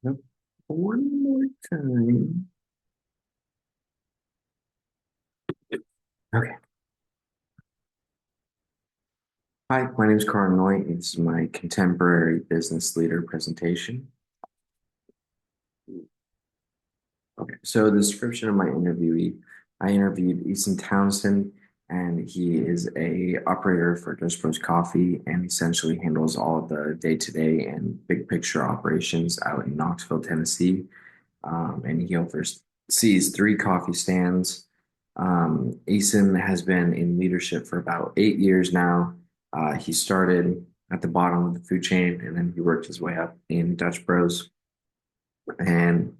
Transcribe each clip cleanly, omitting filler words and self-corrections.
Yep. One more time. Okay. Hi, my name is Carl Noy. It's my contemporary business leader presentation. Okay, so the description of my interviewee, I interviewed Easton Townsend, and he is a operator for Dutch Bros Coffee and essentially handles all of the day-to-day and big picture operations out in Knoxville, Tennessee. And he oversees three coffee stands. Easton has been in leadership for about 8 years now. He started at the bottom of the food chain, and then he worked his way up in Dutch Bros. And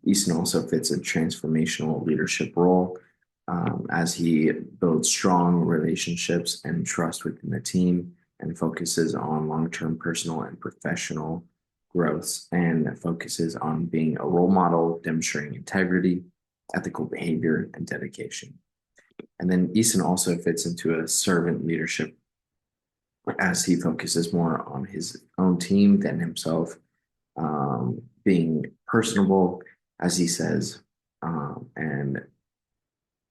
Easton also fits a transformational leadership role as he builds strong relationships and trust within the team and focuses on long-term personal and professional growth and focuses on being a role model, demonstrating integrity, ethical behavior, and dedication. And then Easton also fits into a servant leadership as he focuses more on his own team than himself, being personable, as he says, and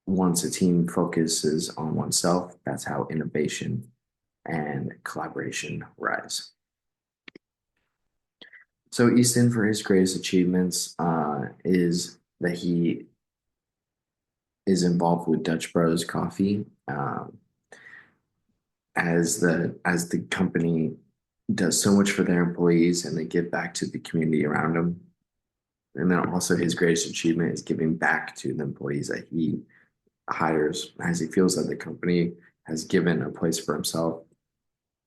once a team focuses on oneself, that's how innovation and collaboration rise. So Easton, for his greatest achievements, is that he is involved with Dutch Bros Coffee, as the company does so much for their employees and they give back to the community around them. And then also his greatest achievement is giving back to the employees that he hires, as he feels that the company has given a place for himself.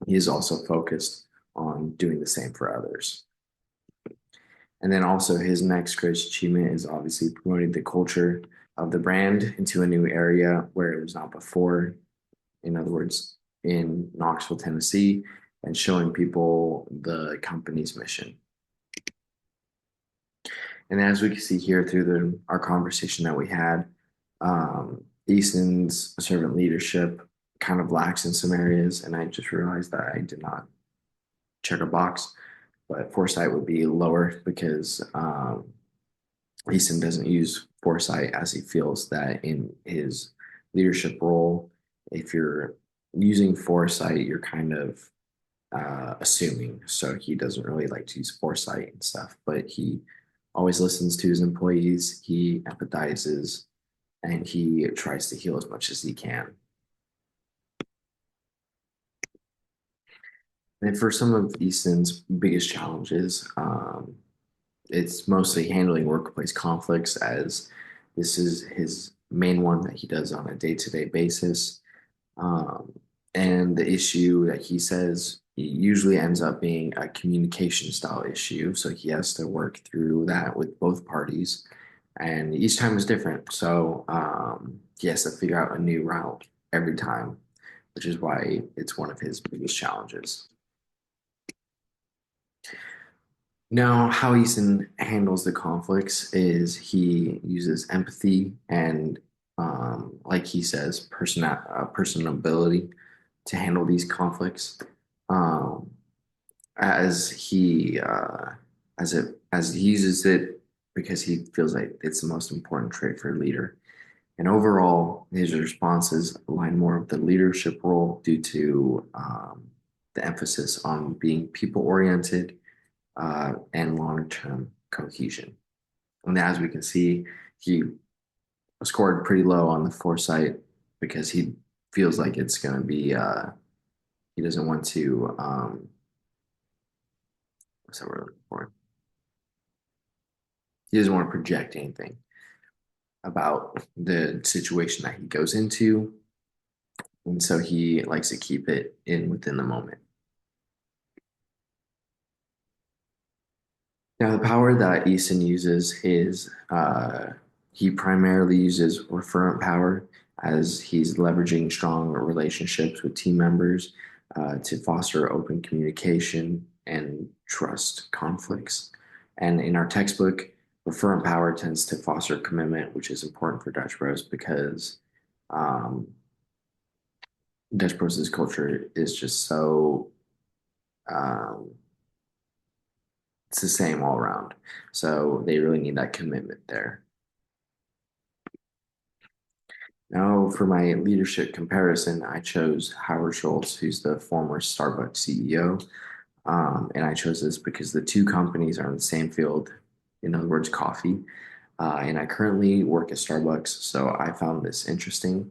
He is also focused on doing the same for others. And then also his next greatest achievement is obviously promoting the culture of the brand into a new area where it was not before. In other words, in Knoxville, Tennessee, and showing people the company's mission. And as we can see here through our conversation that we had, Easton's servant leadership kind of lacks in some areas. And I just realized that I did not check a box, but foresight would be lower because Easton doesn't use foresight as he feels that in his leadership role, if you're using foresight, you're kind of assuming. So he doesn't really like to use foresight and stuff, but he always listens to his employees, he empathizes, and he tries to heal as much as he can. And for some of Easton's biggest challenges, it's mostly handling workplace conflicts, as this is his main one that he does on a day-to-day basis. Um, and the issue that he says usually ends up being a communication style issue. So he has to work through that with both parties. And each time is different. So he has to figure out a new route every time, which is why it's one of his biggest challenges. Now, how Easton handles the conflicts is he uses empathy and, like he says, personability to handle these conflicts. Um, as he as he uses it because he feels like it's the most important trait for a leader. And overall, his responses align more with the leadership role due to the emphasis on being people oriented and long-term cohesion. And as we can see, he scored pretty low on the foresight because he feels like it's going to be, he doesn't want to, what's that we're looking for? He doesn't want to project anything about the situation that he goes into. And so he likes to keep it in within the moment. Now, the power that Easton uses is he primarily uses referent power as he's leveraging strong relationships with team members to foster open communication and trust conflicts. And in our textbook, referent power tends to foster commitment, which is important for Dutch Bros because um, Dutch Bros' culture is just so um, it's the same all around. So they really need that commitment there. Now, for my leadership comparison, I chose Howard Schultz, who's the former Starbucks CEO. And I chose this because the two companies are in the same field, in other words, coffee. And I currently work at Starbucks, so I found this interesting.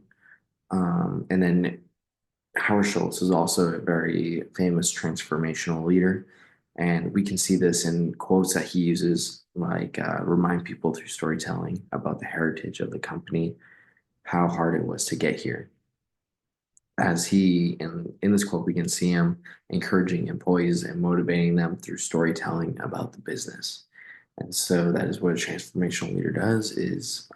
And then Howard Schultz is also a very famous transformational leader. And we can see this in quotes that he uses, like remind people through storytelling about the heritage of the company, how hard it was to get here. As in this quote, we can see him encouraging employees and motivating them through storytelling about the business. And so that is what a transformational leader does is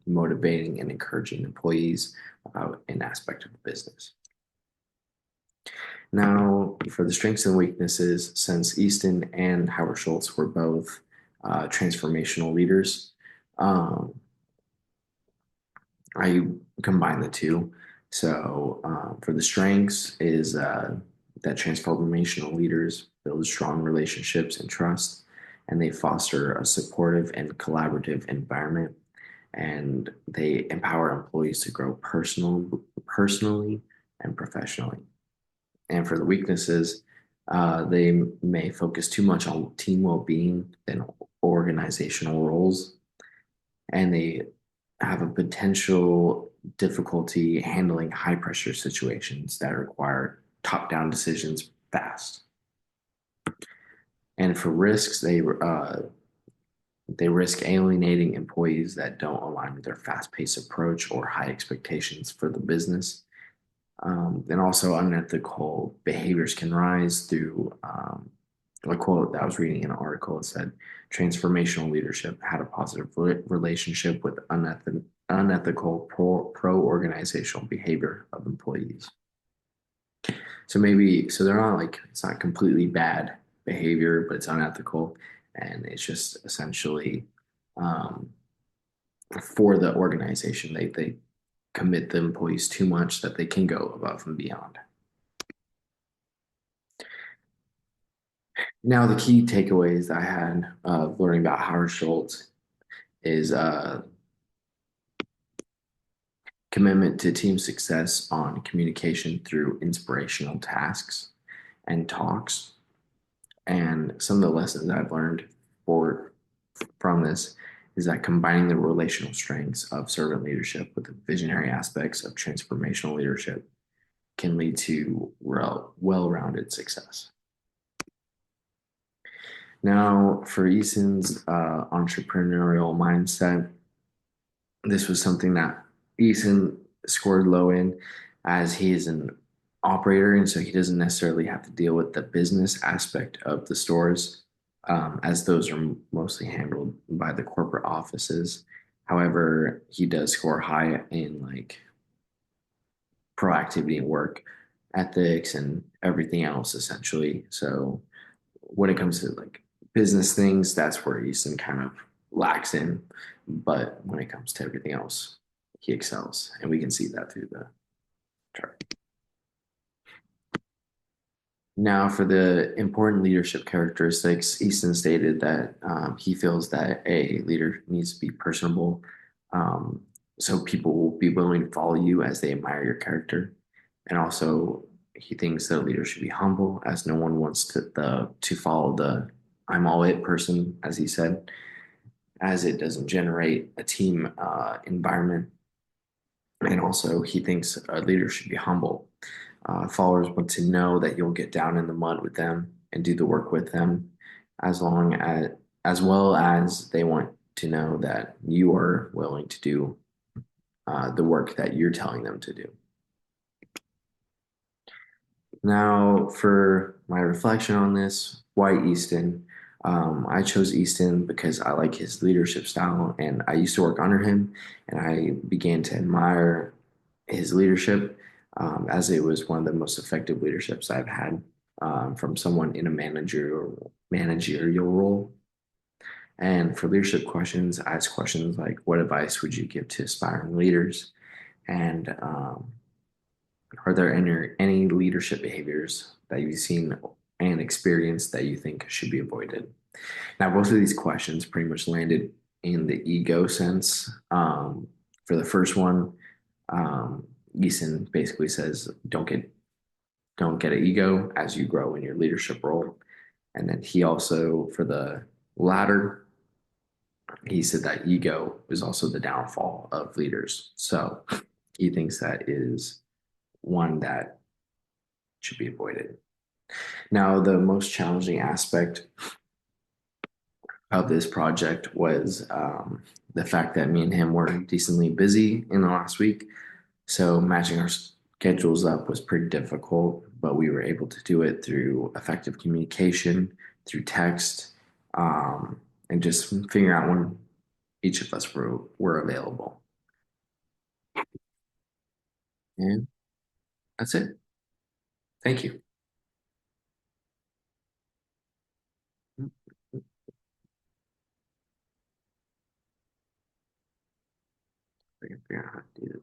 motivating and encouraging employees about an aspect of the business. Now, for the strengths and weaknesses, since Easton and Howard Schultz were both transformational leaders, um, I combine the two. So, for the strengths is that transformational leaders build strong relationships and trust, and they foster a supportive and collaborative environment, and they empower employees to grow personally and professionally. And for the weaknesses, they may focus too much on team well-being than organizational roles, and they have a potential difficulty handling high pressure situations that require top-down decisions fast. And for risks, they risk alienating employees that don't align with their fast-paced approach or high expectations for the business. And also unethical behaviors can rise through a quote that I was reading in an article. It said transformational leadership had a positive relationship with unethical pro organizational behavior of employees. So maybe, so they're not like, it's not completely bad behavior, but it's unethical. And it's just essentially um, for the organization, they commit the employees too much that they can go above and beyond. Now, the key takeaways I had learning about Howard Schultz is commitment to team success on communication through inspirational tasks and talks. And some of the lessons I've learned for from this is that combining the relational strengths of servant leadership with the visionary aspects of transformational leadership can lead to well-rounded success. Now, for Eason's entrepreneurial mindset, this was something that Eason scored low in as he is an operator, and so he doesn't necessarily have to deal with the business aspect of the stores, as those are mostly handled by the corporate offices. However, he does score high in like proactivity and work ethics and everything else, essentially. So when it comes to like business things, that's where Easton kind of lacks in. But when it comes to everything else, he excels. And we can see that through the chart. Now, for the important leadership characteristics, Easton stated that he feels that a leader needs to be personable. Um, so people will be willing to follow you as they admire your character. And also, he thinks that a leader should be humble, as no one wants to follow the I'm all it person, as he said, as it doesn't generate a team environment. And also, he thinks a leader should be humble. Followers want to know that you'll get down in the mud with them and do the work with them, as long as well as they want to know that you are willing to do the work that you're telling them to do. Now, for my reflection on this, why Easton? I chose Easton because I like his leadership style, and I used to work under him, and I began to admire his leadership as it was one of the most effective leaderships I've had from someone in a managerial role. And for leadership questions, I ask questions like, "What advice would you give to aspiring leaders?" And are there any leadership behaviors that you've seen and experienced that you think should be avoided? Now, both of these questions pretty much landed in the ego sense. For the first one, Eason basically says, don't get an ego as you grow in your leadership role. And then he also, for the latter, he said that ego is also the downfall of leaders. So he thinks that is one that should be avoided. Now, the most challenging aspect of this project was the fact that me and him were decently busy in the last week. So matching our schedules up was pretty difficult, but we were able to do it through effective communication, through text, and just figuring out when each of us were available. And that's it. Thank you. I can figure out how to do